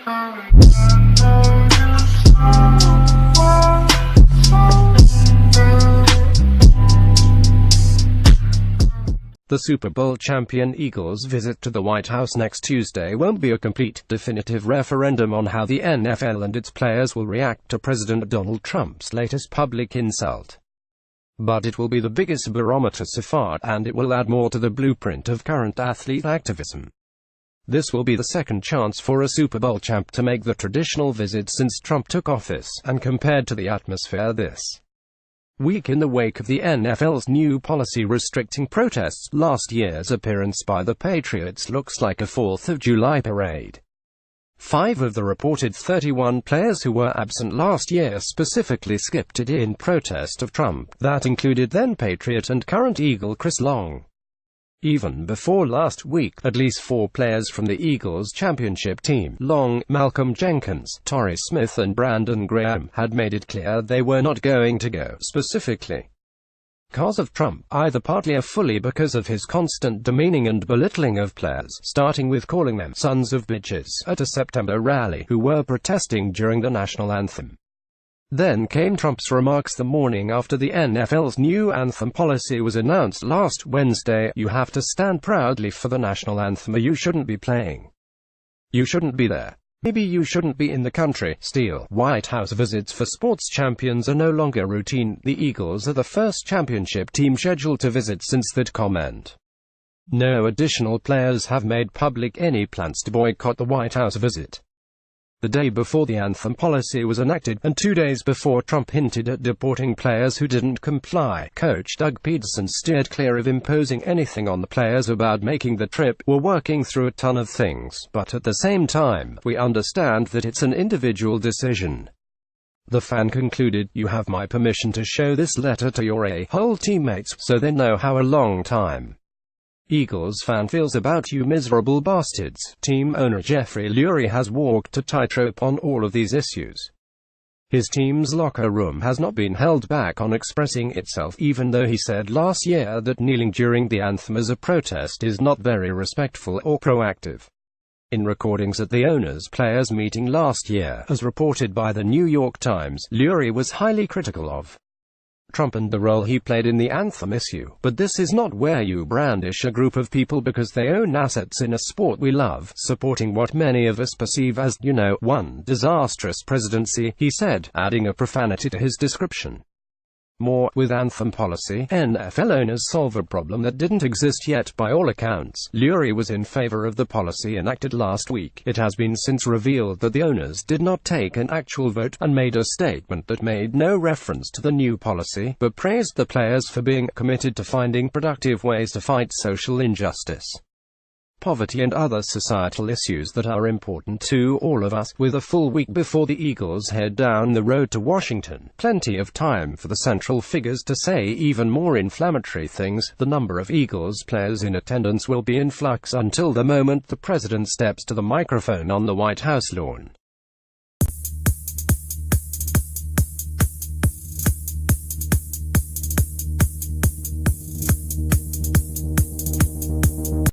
The Super Bowl champion Eagles' visit to the White House next Tuesday won't be a complete, definitive referendum on how the NFL and its players will react to President Donald Trump's latest public insult. But it will be the biggest barometer so far, and it will add more to the blueprint of current athlete activism. This will be the second chance for a Super Bowl champ to make the traditional visit since Trump took office, and compared to the atmosphere this week in the wake of the NFL's new policy restricting protests, last year's appearance by the Patriots looks like a 4th of July parade. 5 of the reported 31 players who were absent last year specifically skipped it in protest of Trump. That included then Patriot and current Eagle Chris Long. Even before last week, at least 4 players from the Eagles championship team, Long, Malcolm Jenkins, Torrey Smith and Brandon Graham, had made it clear they were not going to go, specifically because of Trump, either partly or fully because of his constant demeaning and belittling of players, starting with calling them sons of bitches at a September rally, who were protesting during the national anthem. Then came Trump's remarks the morning after the NFL's new anthem policy was announced last Wednesday. You have to stand proudly for the national anthem or you shouldn't be playing. You shouldn't be there. Maybe you shouldn't be in the country. Still, White House visits for sports champions are no longer routine. The Eagles are the first championship team scheduled to visit since that comment. No additional players have made public any plans to boycott the White House visit. The day before the anthem policy was enacted, and 2 days before Trump hinted at deporting players who didn't comply, Coach Doug Peterson steered clear of imposing anything on the players about making the trip. We're working through a ton of things, but at the same time, we understand that it's an individual decision. The fan concluded, you have my permission to show this letter to your a-hole teammates, so they know how a long time Eagles fan feels about you miserable bastards. Team owner Jeffrey Lurie has walked a tightrope on all of these issues. His team's locker room has not been held back on expressing itself, even though he said last year that kneeling during the anthem as a protest is not very respectful or proactive. In recordings at the owners-players meeting last year, as reported by the New York Times, Lurie was highly critical of Trump and the role he played in the anthem issue. But this is not where you brandish a group of people because they own assets in a sport we love, supporting what many of us perceive as, one disastrous presidency, he said, adding a profanity to his description. More, with anthem policy, NFL owners solve a problem that didn't exist yet by all accounts. Lurie was in favor of the policy enacted last week. It has been since revealed that the owners did not take an actual vote, and made a statement that made no reference to the new policy, but praised the players for being committed to finding productive ways to fight social injustice, poverty and other societal issues that are important to all of us. With a full week before the Eagles head down the road to Washington, plenty of time for the central figures to say even more inflammatory things. The number of Eagles players in attendance will be in flux until the moment the president steps to the microphone on the White House lawn.